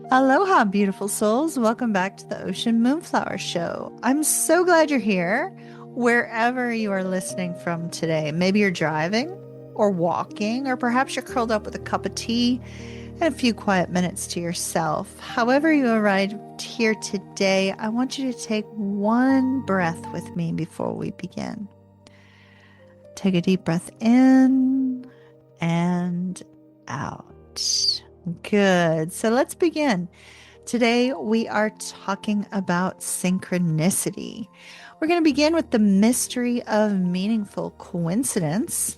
Aloha, beautiful souls. Welcome back to the Ocean Moonflower Show. I'm so glad you're here, wherever you are listening from today. Maybe you're driving or walking, or perhaps you're curled up with a cup of tea and a few quiet minutes to yourself. However, you arrived here today, I want you to take one breath with me before we begin. Take a deep breath in and out. Good. So let's begin. Today we are talking about synchronicity. We're going to begin with the mystery of meaningful coincidence.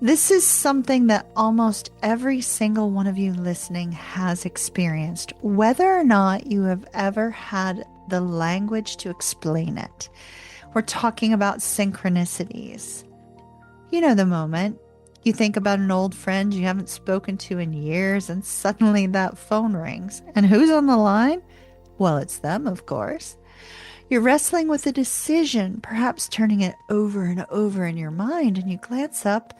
This is something that almost every single one of you listening has experienced, whether or not you have ever had the language to explain it. We're talking about synchronicities. You know the moment. You think about an old friend you haven't spoken to in years, and suddenly that phone rings. And who's on the line? Well, it's them, of course. You're wrestling with a decision, perhaps turning it over and over in your mind, and you glance up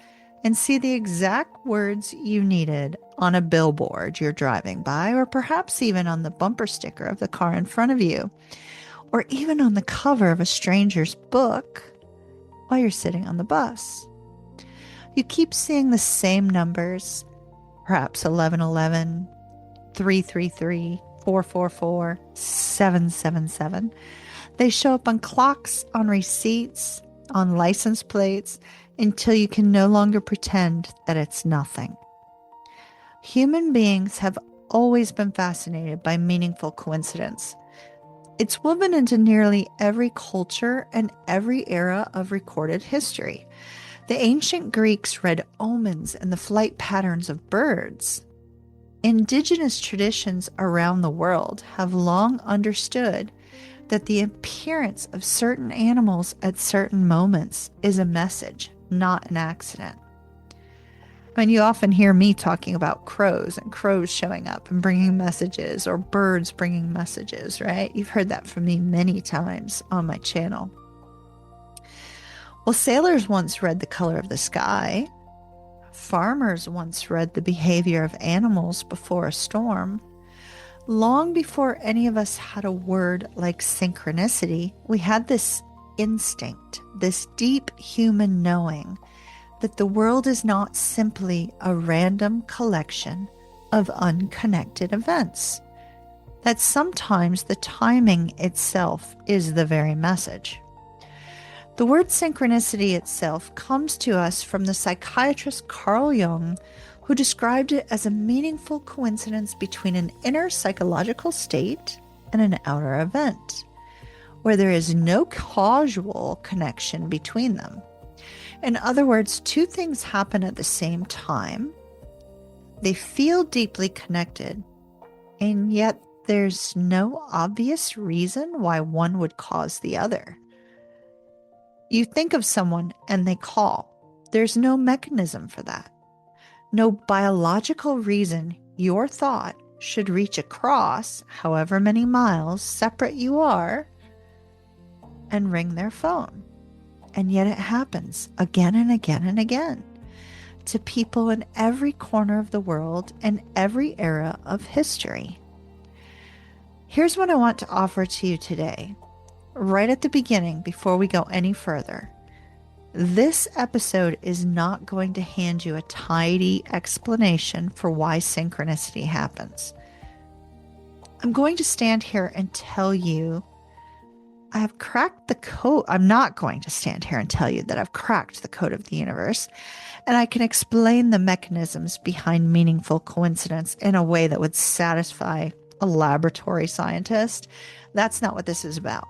and see the exact words you needed on a billboard you're driving by, or perhaps even on the bumper sticker of the car in front of you, or even on the cover of a stranger's book while you're sitting on the bus. You keep seeing the same numbers, perhaps 1111, 333, 444, 777. They show up on clocks, on receipts, on license plates, until you can no longer pretend that it's nothing. Human beings have always been fascinated by meaningful coincidence. It's woven into nearly every culture and every era of recorded history. The ancient Greeks read omens and the flight patterns of birds. Indigenous traditions around the world have long understood that the appearance of certain animals at certain moments is a message, not an accident. And you often hear me talking about crows and crows showing up and bringing messages, or birds bringing messages, right? You've heard that from me many times on my channel. Well, sailors once read the color of the sky. Farmers once read the behavior of animals before a storm. Long before any of us had a word like synchronicity, we had this instinct, this deep human knowing that the world is not simply a random collection of unconnected events, that sometimes the timing itself is the very message. The word synchronicity itself comes to us from the psychiatrist Carl Jung, who described it as a meaningful coincidence between an inner psychological state and an outer event, where there is no causal connection between them. In other words, two things happen at the same time. They feel deeply connected, and yet there's no obvious reason why one would cause the other. You think of someone and they call. There's no mechanism for that. No biological reason your thought should reach across however many miles separate you are and ring their phone. And yet it happens again and again and again to people in every corner of the world and every era of history. Here's what I want to offer to you today. Right at the beginning, before we go any further, this episode is not going to hand you a tidy explanation for why synchronicity happens. I'm going to stand here and tell you I have cracked the code. I'm not going to stand here and tell you that I've cracked the code of the universe, and I can explain the mechanisms behind meaningful coincidence in a way that would satisfy a laboratory scientist. That's not what this is about.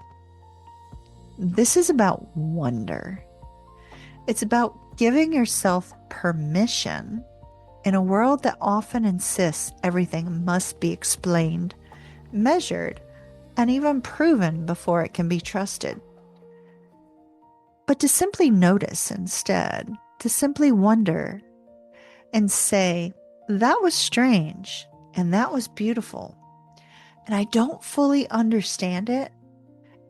This is about wonder. It's about giving yourself permission in a world that often insists everything must be explained, measured, and even proven before it can be trusted. But to simply notice instead, to simply wonder and say, that was strange and that was beautiful, and I don't fully understand it,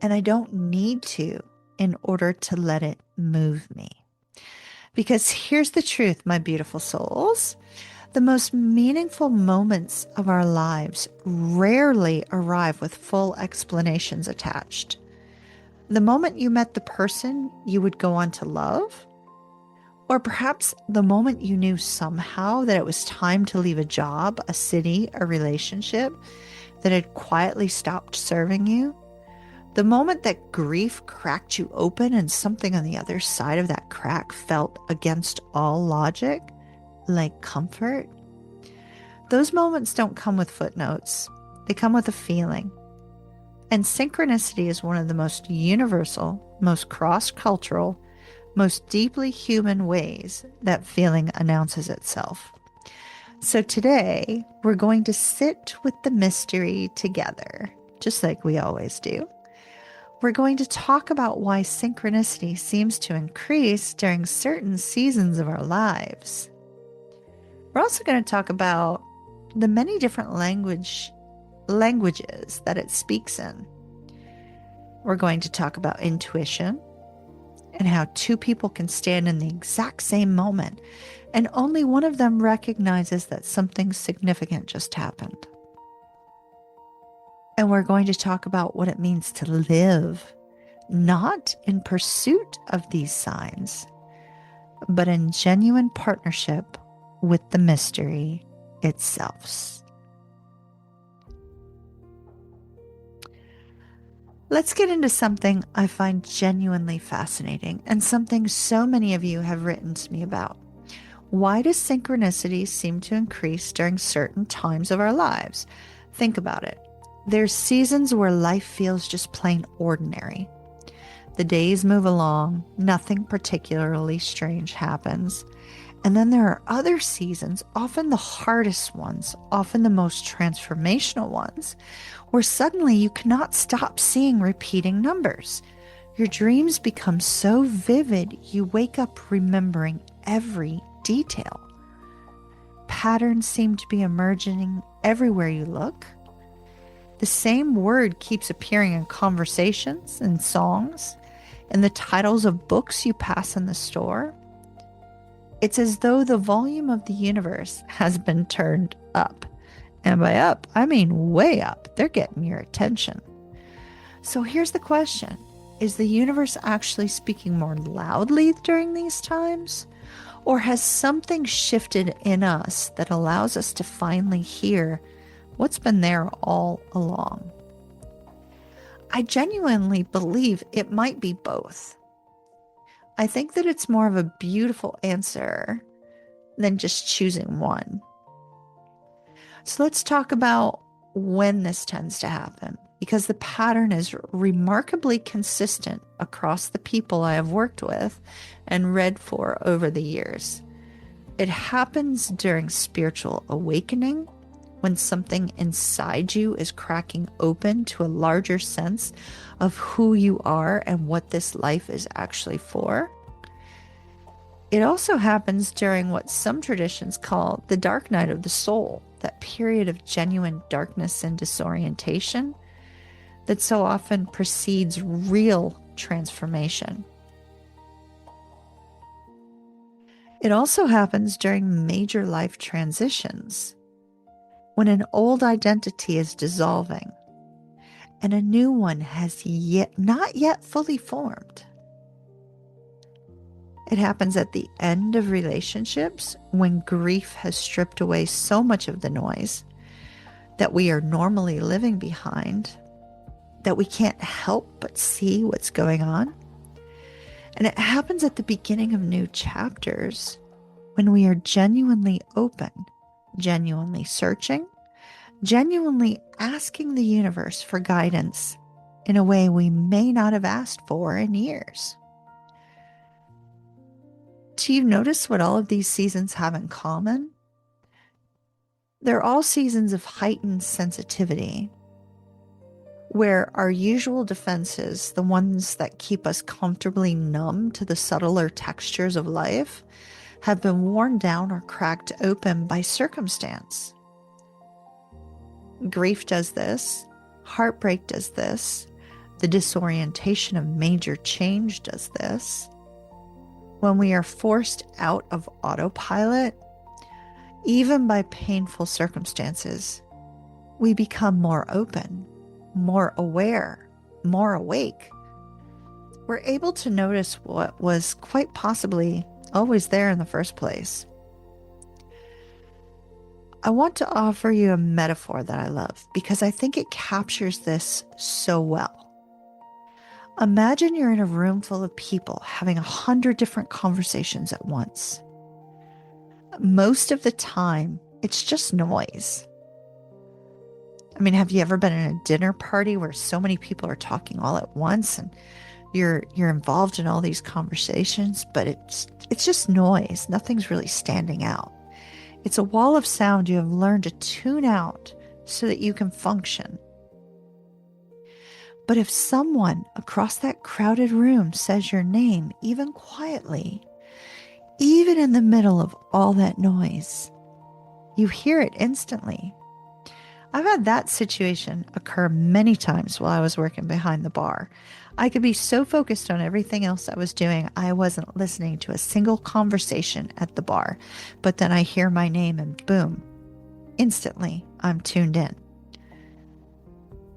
and I don't need to in order to let it move me. Because here's the truth, my beautiful souls. The most meaningful moments of our lives rarely arrive with full explanations attached. The moment you met the person you would go on to love, or perhaps the moment you knew somehow that it was time to leave a job, a city, a relationship that had quietly stopped serving you, the moment that grief cracked you open and something on the other side of that crack felt against all logic, like comfort. Those moments don't come with footnotes. They come with a feeling. And synchronicity is one of the most universal, most cross-cultural, most deeply human ways that feeling announces itself. So today, we're going to sit with the mystery together, just like we always do. We're going to talk about why synchronicity seems to increase during certain seasons of our lives. We're also going to talk about the many different languages that it speaks in. We're going to talk about intuition and how two people can stand in the exact same moment and only one of them recognizes that something significant just happened. And we're going to talk about what it means to live, not in pursuit of these signs, but in genuine partnership with the mystery itself. Let's get into something I find genuinely fascinating and something so many of you have written to me about. Why does synchronicity seem to increase during certain times of our lives? Think about it. There's seasons where life feels just plain ordinary. The days move along, nothing particularly strange happens. And then there are other seasons, often the hardest ones, often the most transformational ones, where suddenly you cannot stop seeing repeating numbers. Your dreams become so vivid, you wake up remembering every detail. Patterns seem to be emerging everywhere you look. The same word keeps appearing in conversations and songs, in the titles of books you pass in the store. It's as though the volume of the universe has been turned up. And by up, I mean way up. They're getting your attention. So here's the question. Is the universe actually speaking more loudly during these times? Or has something shifted in us that allows us to finally hear what's been there all along? I genuinely believe it might be both. I think that it's more of a beautiful answer than just choosing one. So let's talk about when this tends to happen, because the pattern is remarkably consistent across the people I have worked with and read for over the years. It happens during spiritual awakening, when something inside you is cracking open to a larger sense of who you are and what this life is actually for. It also happens during what some traditions call the dark night of the soul, that period of genuine darkness and disorientation that so often precedes real transformation. It also happens during major life transitions, when an old identity is dissolving and a new one has not yet fully formed. It happens at the end of relationships when grief has stripped away so much of the noise that we are normally living behind that we can't help but see what's going on. And it happens at the beginning of new chapters when we are genuinely open, genuinely searching, genuinely asking the universe for guidance in a way we may not have asked for in years. Do you notice what all of these seasons have in common? They're all seasons of heightened sensitivity, where our usual defenses, the ones that keep us comfortably numb to the subtler textures of life, have been worn down or cracked open by circumstance. Grief does this, heartbreak does this, the disorientation of major change does this. When we are forced out of autopilot, Even by painful circumstances, we become more open, more aware, more awake. We're able to notice what was quite possibly always there in the first place. I want to offer you a metaphor that I love because I think it captures this so well. Imagine you're in a room full of people having 100 different conversations at once. Most of the time, it's just noise. I mean, have you ever been in a dinner party where so many people are talking all at once and you're involved in all these conversations, but it's just noise. Nothing's really standing out. It's a wall of sound you have learned to tune out so that you can function. But if someone across that crowded room says your name, even quietly, even in the middle of all that noise, you hear it instantly. I've had that situation occur many times while I was working behind the bar. I could be so focused on everything else I was doing, I wasn't listening to a single conversation at the bar. But then I hear my name and boom, instantly I'm tuned in.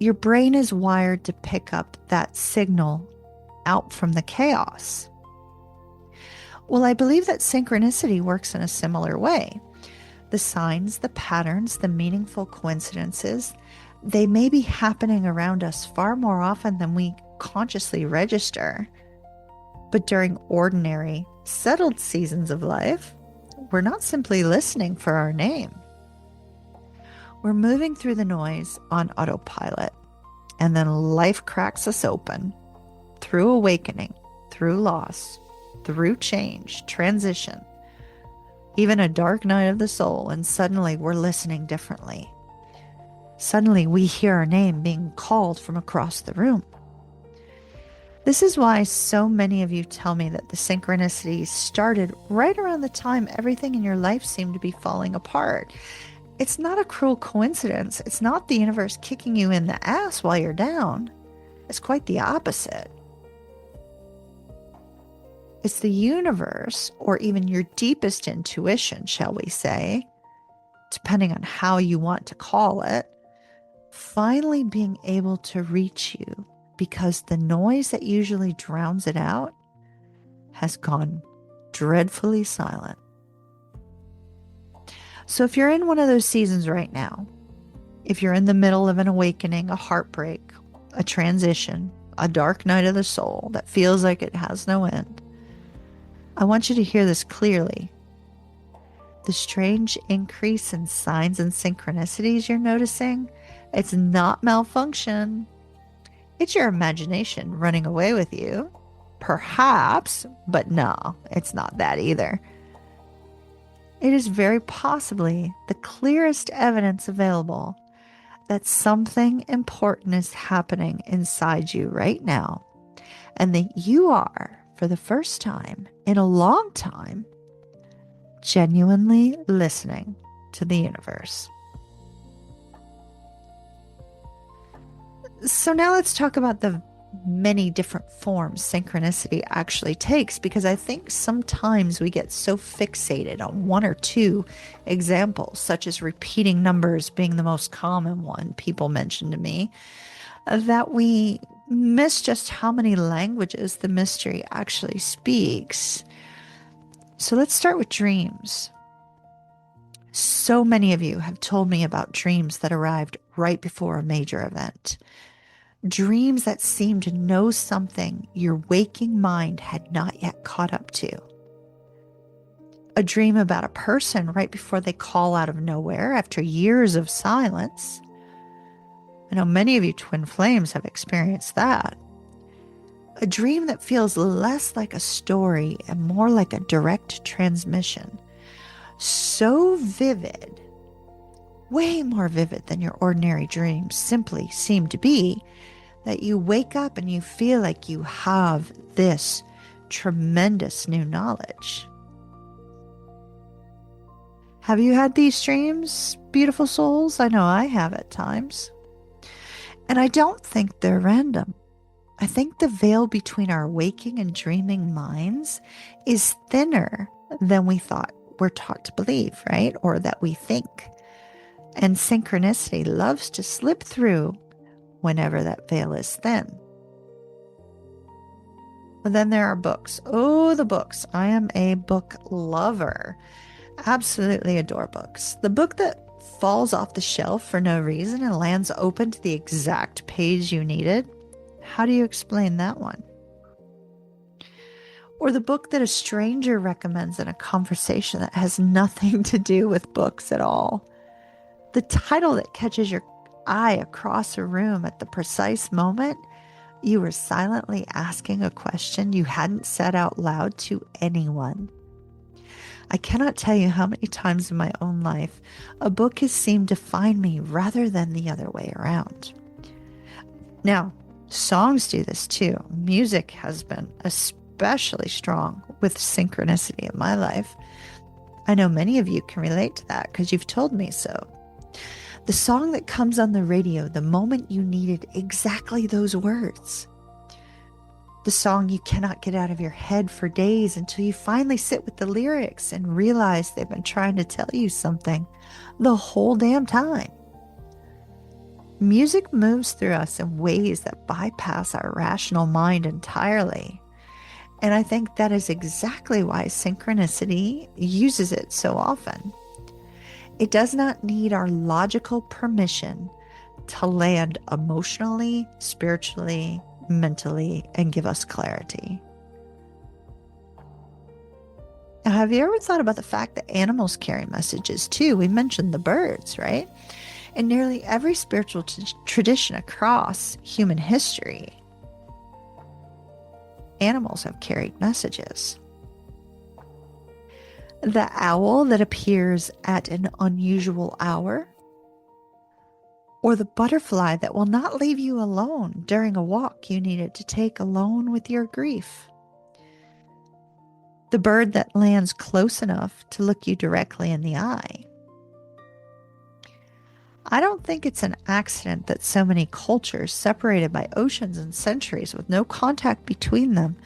Your brain is wired to pick up that signal out from the chaos. Well, I believe that synchronicity works in a similar way. The signs, the patterns, the meaningful coincidences, they may be happening around us far more often than we consciously register. But during ordinary, settled seasons of life, we're not simply listening for our name. We're moving through the noise on autopilot, and then life cracks us open through awakening, through loss, through change, transition, even a dark night of the soul, and suddenly we're listening differently. Suddenly we hear our name being called from across the room. This is why so many of you tell me that the synchronicities started right around the time everything in your life seemed to be falling apart. It's not a cruel coincidence. It's not the universe kicking you in the ass while you're down. It's quite the opposite. It's the universe, or even your deepest intuition, shall we say, depending on how you want to call it, finally being able to reach you because the noise that usually drowns it out has gone dreadfully silent. So if you're in one of those seasons right now, if you're in the middle of an awakening, a heartbreak, a transition, a dark night of the soul that feels like it has no end, I want you to hear this clearly. The strange increase in signs and synchronicities you're noticing, it's not malfunction. It's your imagination running away with you. Perhaps, but no, it's not that either. It is very possibly the clearest evidence available that something important is happening inside you right now, and that you are, for the first time in a long time, genuinely listening to the universe. So now let's talk about the many different forms synchronicity actually takes, because I think sometimes we get so fixated on one or two examples, such as repeating numbers being the most common one people mention to me, that we miss just how many languages the mystery actually speaks. So let's start with dreams. So many of you have told me about dreams that arrived right before a major event. Dreams that seem to know something your waking mind had not yet caught up to. A dream about a person right before they call out of nowhere after years of silence. I know many of you twin flames have experienced that. A dream that feels less like a story and more like a direct transmission. So vivid, way more vivid than your ordinary dreams simply seem to be, that you wake up and you feel like you have this tremendous new knowledge. Have you had these dreams, beautiful souls? I know I have at times. And I don't think they're random. I think the veil between our waking and dreaming minds is thinner than we thought we're taught to believe, right? Or that we think. And synchronicity loves to slip through whenever that veil is thin. But then there are books. Oh, the books. I am a book lover. Absolutely adore books. The book that falls off the shelf for no reason and lands open to the exact page you needed. How do you explain that one? Or the book that a stranger recommends in a conversation that has nothing to do with books at all. The title that catches your eye across a room at the precise moment you were silently asking a question you hadn't said out loud to anyone. I cannot tell you how many times in my own life a book has seemed to find me rather than the other way around. Now, songs do this too. Music has been especially strong with synchronicity in my life. I know many of you can relate to that because you've told me so. The song that comes on the radio the moment you needed exactly those words. The song you cannot get out of your head for days until you finally sit with the lyrics and realize they've been trying to tell you something the whole damn time. Music moves through us in ways that bypass our rational mind entirely. And I think that is exactly why synchronicity uses it so often. It does not need our logical permission to land emotionally, spiritually, mentally, and give us clarity. Now, have you ever thought about the fact that animals carry messages too? We mentioned the birds, right? In nearly every spiritual tradition across human history, animals have carried messages. The owl that appears at an unusual hour, or the butterfly that will not leave you alone during a walk you needed to take alone with your grief. The bird that lands close enough to look you directly in the eye. I don't think it's an accident that so many cultures separated by oceans and centuries with no contact between them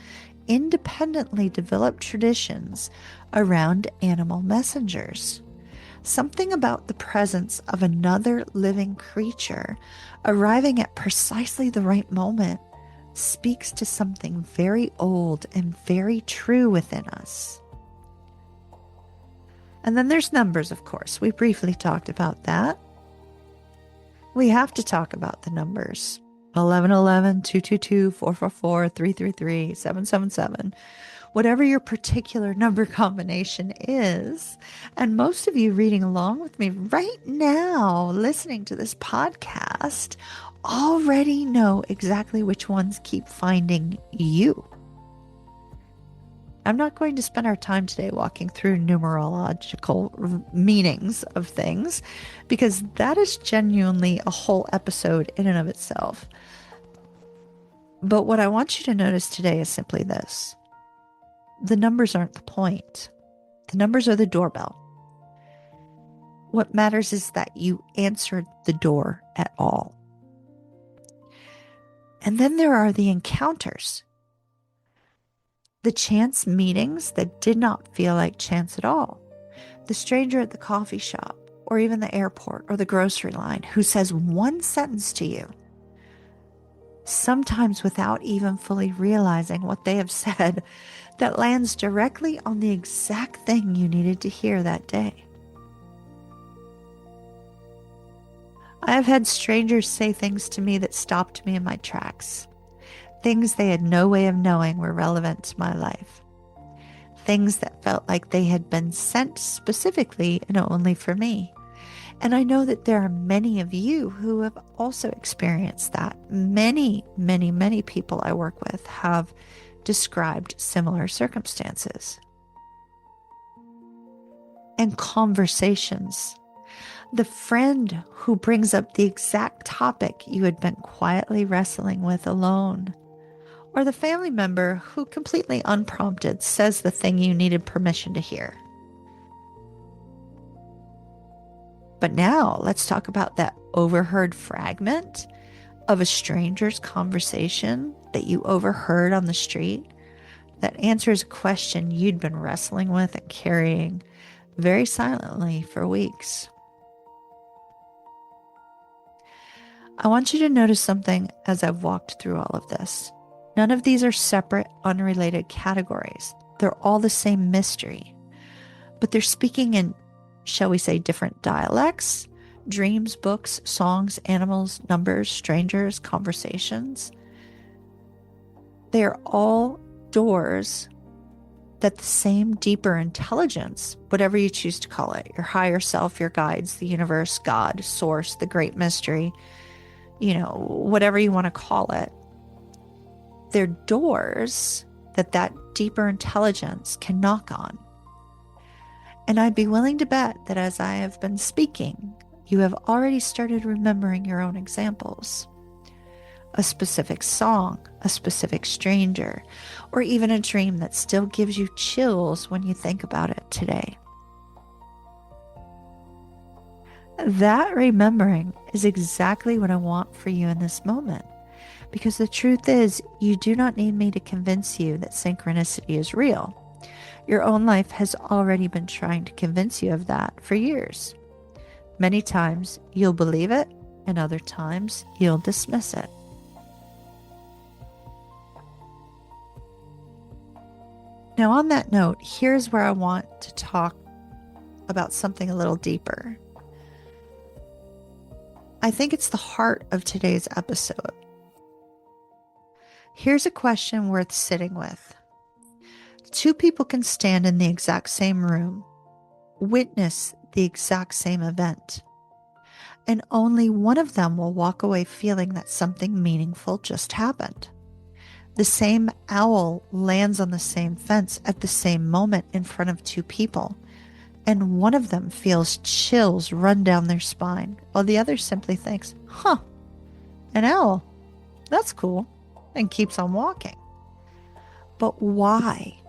independently developed traditions around animal messengers. Something about the presence of another living creature arriving at precisely the right moment speaks to something very old and very true within us. And then there's numbers, of course. We briefly talked about that. We have to talk about the numbers. 1111, 222, 444, 333, 777. Whatever your particular number combination is. And most of you reading along with me right now, listening to this podcast, already know exactly which ones keep finding you. I'm not going to spend our time today walking through numerological meanings of things, because that is genuinely a whole episode in and of itself. But what I want you to notice today is simply this. The numbers aren't the point. The numbers are the doorbell. What matters is that you answered the door at all. And then there are the encounters. The chance meetings that did not feel like chance at all. The stranger at the coffee shop, or even the airport or the grocery line, who says one sentence to you, sometimes without even fully realizing what they have said, that lands directly on the exact thing you needed to hear that day. I have had strangers say things to me that stopped me in my tracks. Things they had no way of knowing were relevant to my life. Things that felt like they had been sent specifically and only for me. And I know that there are many of you who have also experienced that. Many, many, many people I work with have described similar circumstances. And conversations. The friend who brings up the exact topic you had been quietly wrestling with alone. Or the family member who completely unprompted says the thing you needed permission to hear. But now let's talk about that overheard fragment of a stranger's conversation that you overheard on the street that answers a question you'd been wrestling with and carrying very silently for weeks. I want you to notice something as I've walked through all of this. None of these are separate, unrelated categories. They're all the same mystery, but they're speaking in, shall we say, different dialects, dreams, books, songs, animals, numbers, strangers, conversations. They are all doors that the same deeper intelligence, whatever you choose to call it, your higher self, your guides, the universe, God, source, the great mystery, whatever you want to call it, they're doors that deeper intelligence can knock on. And I'd be willing to bet that as I have been speaking, you have already started remembering your own examples. A specific song, a specific stranger, or even a dream that still gives you chills when you think about it today. That remembering is exactly what I want for you in this moment. Because the truth is, you do not need me to convince you that synchronicity is real. Your own life has already been trying to convince you of that for years. Many times you'll believe it, and other times you'll dismiss it. Now, on that note, here's where I want to talk about something a little deeper. I think it's the heart of today's episode. Here's a question worth sitting with. Two people can stand in the exact same room, witness the exact same event, and only one of them will walk away feeling that something meaningful just happened. The same owl lands on the same fence at the same moment in front of two people, and one of them feels chills run down their spine, while the other simply thinks, an owl, that's cool, and keeps on walking. But why?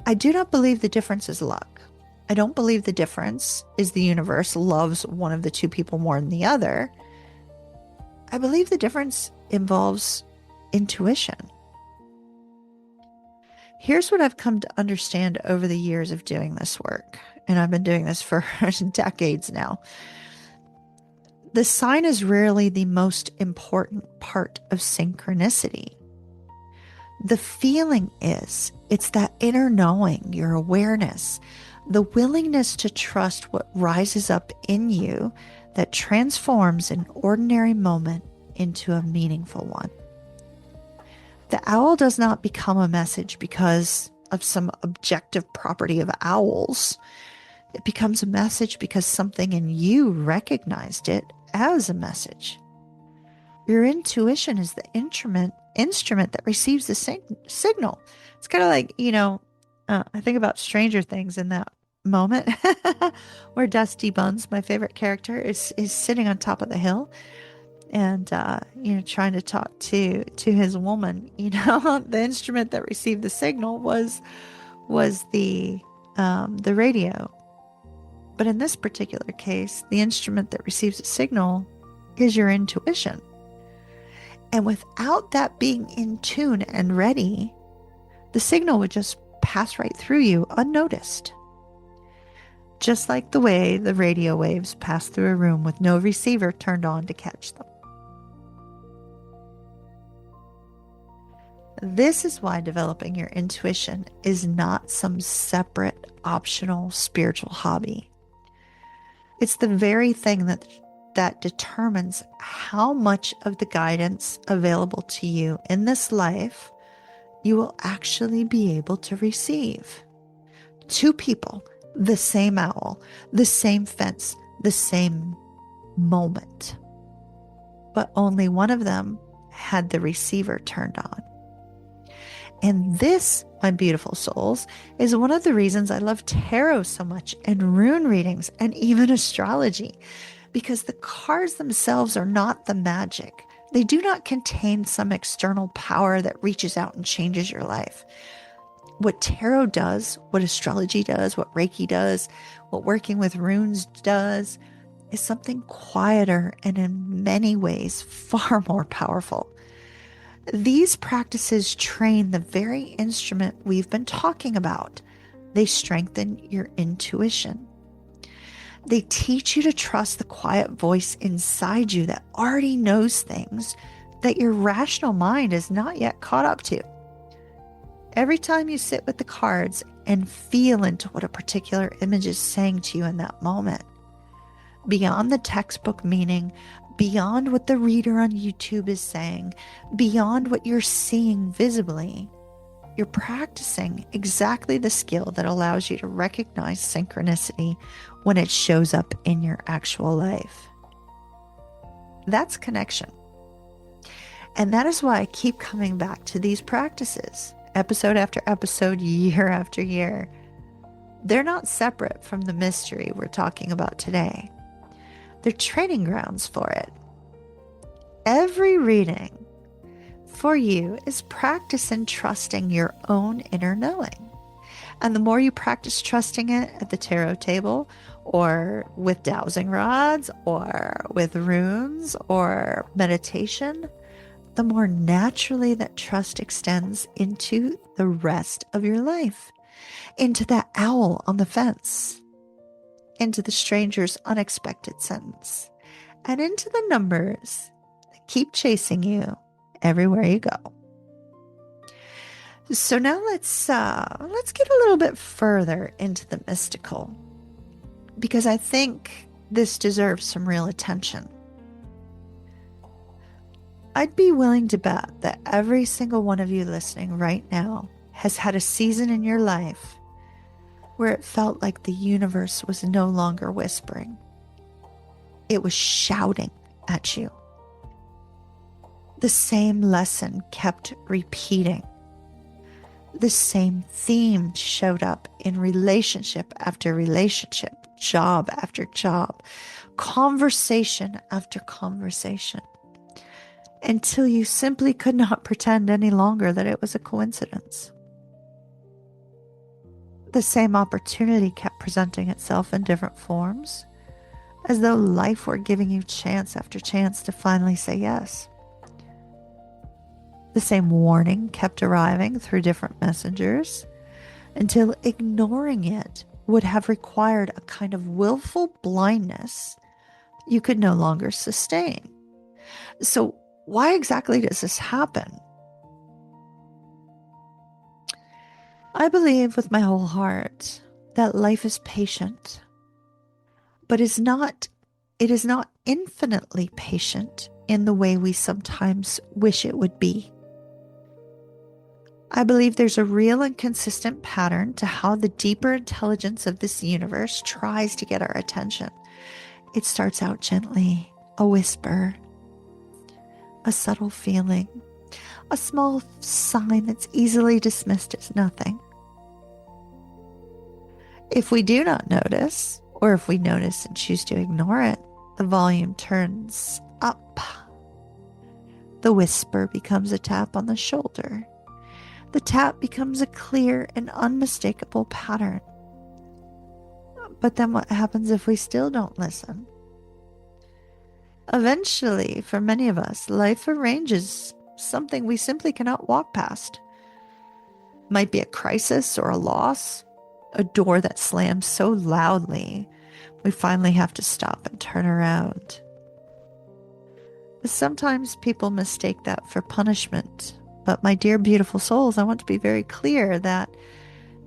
I do not believe the difference is luck. I don't believe the difference is the universe loves one of the two people more than the other. I believe the difference involves intuition. Here's what I've come to understand over the years of doing this work, and I've been doing this for decades now. The sign is rarely the most important part of synchronicity. The feeling is, it's that inner knowing, your awareness, the willingness to trust what rises up in you that transforms an ordinary moment into a meaningful one. The owl does not become a message because of some objective property of owls. It becomes a message because something in you recognized it as a message. Your intuition is the instrument that receives the signal. It's kind of like, I think about Stranger Things in that moment where Dusty Buns, my favorite character, is sitting on top of the hill and, trying to talk to his woman. The instrument that received the signal was the radio. But in this particular case, the instrument that receives the signal is your intuition. And without that being in tune and ready, the signal would just pass right through you unnoticed. Just like the way the radio waves pass through a room with no receiver turned on to catch them. This is why developing your intuition is not some separate, optional spiritual hobby. It's the very thing that determines how much of the guidance available to you in this life you will actually be able to receive. Two people, the same owl, the same fence, the same moment. But only one of them had the receiver turned on. And this, my beautiful souls, is one of the reasons I love tarot so much and rune readings and even astrology. Because the cards themselves are not the magic. They do not contain some external power that reaches out and changes your life. What tarot does, what astrology does, what Reiki does, what working with runes does, is something quieter and in many ways far more powerful. These practices train the very instrument we've been talking about, They strengthen your intuition. They teach you to trust the quiet voice inside you that already knows things that your rational mind is not yet caught up to. Every time you sit with the cards and feel into what a particular image is saying to you in that moment, beyond the textbook meaning, beyond what the reader on YouTube is saying, beyond what you're seeing visibly, you're practicing exactly the skill that allows you to recognize synchronicity when it shows up in your actual life. That's connection. And that is why I keep coming back to these practices, episode after episode, year after year. They're not separate from the mystery we're talking about today. They're training grounds for it. Every reading for you is practice in trusting your own inner knowing. And the more you practice trusting it at the tarot table, or with dowsing rods, or with runes, or meditation, the more naturally that trust extends into the rest of your life, into that owl on the fence, into the stranger's unexpected sentence, and into the numbers that keep chasing you everywhere you go. So now let's get a little bit further into the mystical, because I think this deserves some real attention. I'd be willing to bet that every single one of you listening right now has had a season in your life where it felt like the universe was no longer whispering. It was shouting at you. The same lesson kept repeating. The same theme showed up in relationship after relationship, job after job, conversation after conversation, until you simply could not pretend any longer that it was a coincidence. The same opportunity kept presenting itself in different forms, as though life were giving you chance after chance to finally say yes. The same warning kept arriving through different messengers, until ignoring it would have required a kind of willful blindness you could no longer sustain. So why exactly does this happen? I believe with my whole heart that life is patient, but it is not infinitely patient in the way we sometimes wish it would be. I believe there's a real and consistent pattern to how the deeper intelligence of this universe tries to get our attention. It starts out gently, a whisper, a subtle feeling, a small sign that's easily dismissed as nothing. If we do not notice, or if we notice and choose to ignore it, the volume turns up. The whisper becomes a tap on the shoulder. The tap becomes a clear and unmistakable pattern. But then what happens if we still don't listen? Eventually, for many of us, life arranges something we simply cannot walk past. Might be a crisis or a loss, a door that slams so loudly we finally have to stop and turn around. Sometimes people mistake that for punishment. But my dear beautiful souls, I want to be very clear that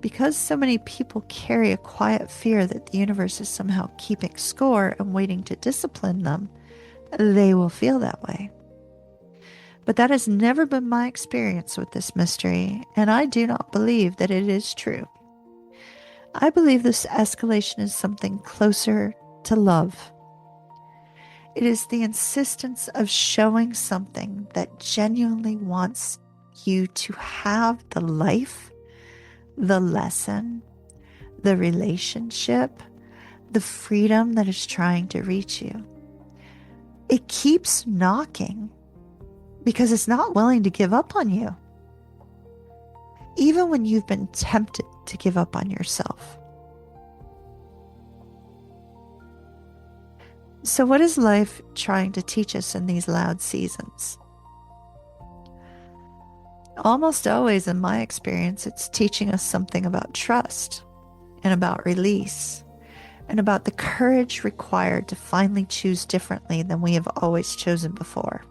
because so many people carry a quiet fear that the universe is somehow keeping score and waiting to discipline them, they will feel that way. But that has never been my experience with this mystery, and I do not believe that it is true. I believe this escalation is something closer to love. It is the insistence of showing something that genuinely wants you to have the life, the lesson, the relationship, the freedom that is trying to reach you. It keeps knocking because it's not willing to give up on you, even when you've been tempted to give up on yourself. So what is life trying to teach us in these loud seasons? Almost always, in my experience, it's teaching us something about trust, and about release, and about the courage required to finally choose differently than we have always chosen before.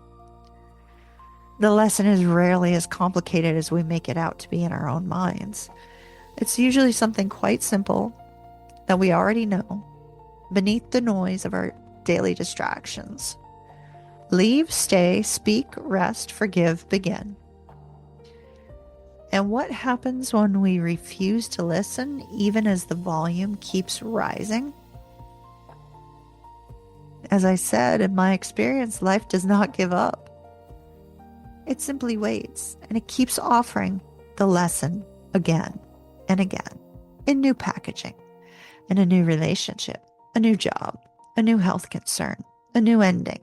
The lesson is rarely as complicated as we make it out to be in our own minds. It's usually something quite simple that we already know beneath the noise of our daily distractions. Leave, stay, speak, rest, forgive, begin. And what happens when we refuse to listen, even as the volume keeps rising? As I said, in my experience, life does not give up. It simply waits, and it keeps offering the lesson again and again in new packaging, in a new relationship, a new job, a new health concern, a new ending,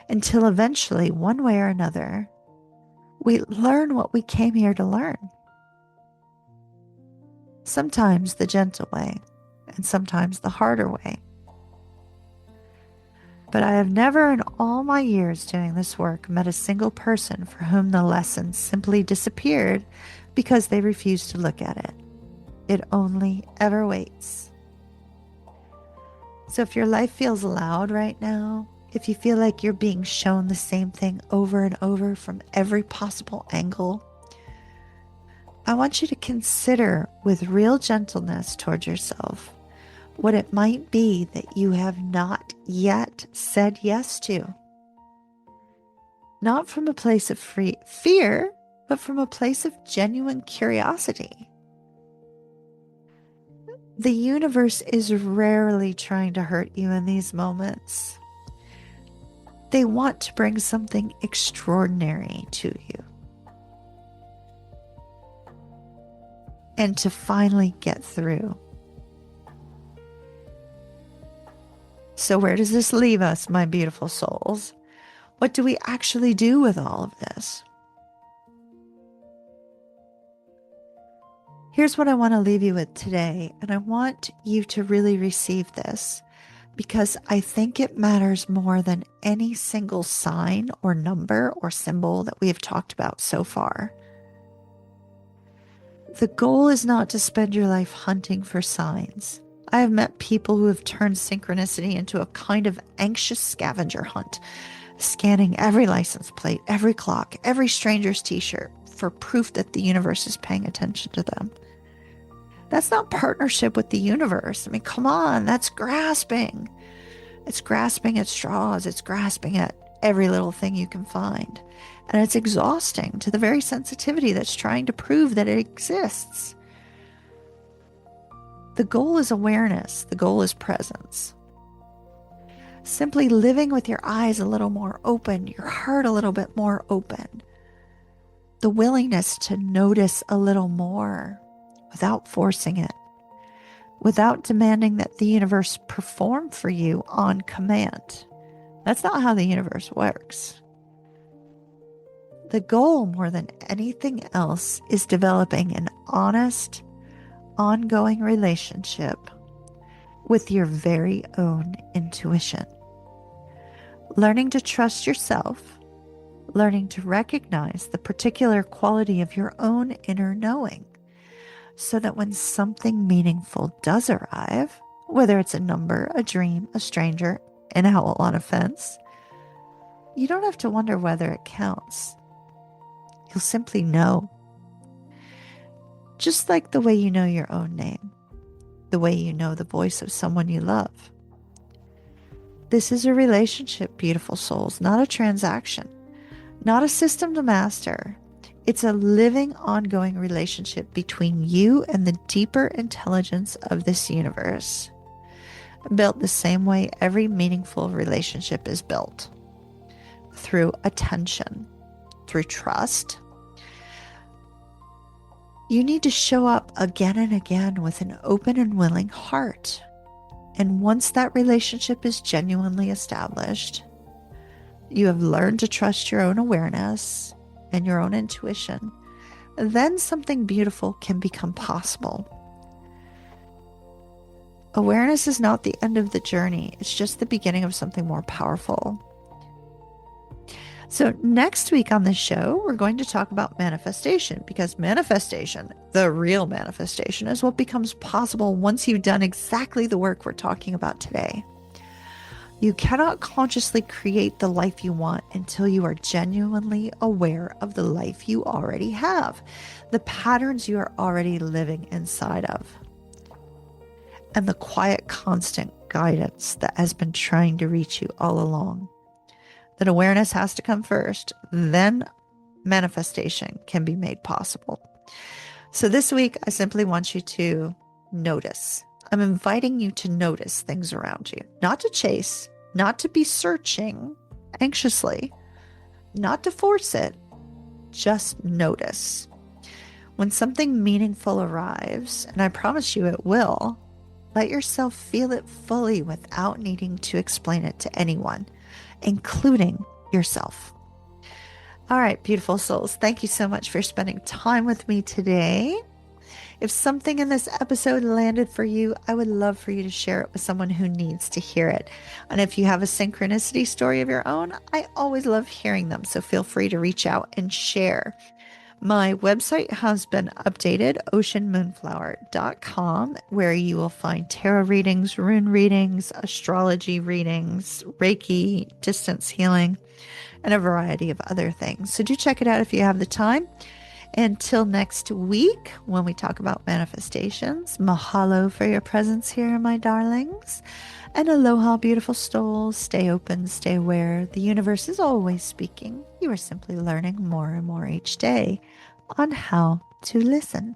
until eventually, one way or another, we learn what we came here to learn. Sometimes the gentle way, and sometimes the harder way. But I have never in all my years doing this work met a single person for whom the lesson simply disappeared because they refused to look at it. It only ever waits. So if your life feels loud right now, if you feel like you're being shown the same thing over and over from every possible angle, I want you to consider with real gentleness towards yourself what it might be that you have not yet said yes to. Not from a place of fear, but from a place of genuine curiosity. The universe is rarely trying to hurt you in these moments. They want to bring something extraordinary to you. And to finally get through. So where does this leave us, my beautiful souls? What do we actually do with all of this? Here's what I want to leave you with today, and I want you to really receive this because I think it matters more than any single sign or number or symbol that we have talked about so far. The goal is not to spend your life hunting for signs. I have met people who have turned synchronicity into a kind of anxious scavenger hunt, scanning every license plate, every clock, every stranger's t-shirt for proof that the universe is paying attention to them. That's not partnership with the universe. I mean, come on, that's grasping. It's grasping at straws. It's grasping at every little thing you can find. And it's exhausting to the very sensitivity that's trying to prove that it exists. The goal is awareness. The goal is presence. Simply living with your eyes a little more open, your heart a little bit more open. The willingness to notice a little more without forcing it, without demanding that the universe perform for you on command. That's not how the universe works. The goal, more than anything else, is developing an honest, ongoing relationship with your very own intuition. Learning to trust yourself, learning to recognize the particular quality of your own inner knowing, so that when something meaningful does arrive, whether it's a number, a dream, a stranger, an owl on a fence, you don't have to wonder whether it counts. You'll simply know. Just like the way you know your own name, the way you know the voice of someone you love. This is a relationship, beautiful souls, not a transaction, not a system to master. It's a living, ongoing relationship between you and the deeper intelligence of this universe, built the same way every meaningful relationship is built, through attention, through trust. You need to show up again and again with an open and willing heart. And once that relationship is genuinely established, you have learned to trust your own awareness and your own intuition, then something beautiful can become possible. Awareness is not the end of the journey. It's just the beginning of something more powerful. So, next week on the show, we're going to talk about manifestation because manifestation, the real manifestation, is what becomes possible once you've done exactly the work we're talking about today. You cannot consciously create the life you want until you are genuinely aware of the life you already have, the patterns you are already living inside of, and the quiet, constant guidance that has been trying to reach you all along. That awareness has to come first, then manifestation can be made possible. So this week, I simply want you to notice. I'm inviting you to notice things around you, not to chase, not to be searching anxiously, not to force it, just notice. When something meaningful arrives, and I promise you it will, let yourself feel it fully without needing to explain it to anyone, including yourself. All right, beautiful souls, thank you so much for spending time with me today. If something in this episode landed for you, I would love for you to share it with someone who needs to hear it. And if you have a synchronicity story of your own, I always love hearing them. So feel free to reach out and share. My website has been updated, oceanmoonflower.com, where you will find tarot readings, rune readings, astrology readings, Reiki, distance healing, and a variety of other things. So do check it out if you have the time. Until next week, when we talk about manifestations, mahalo for your presence here, my darlings. And aloha, beautiful souls. Stay open, stay aware. The universe is always speaking. You are simply learning more and more each day on how to listen.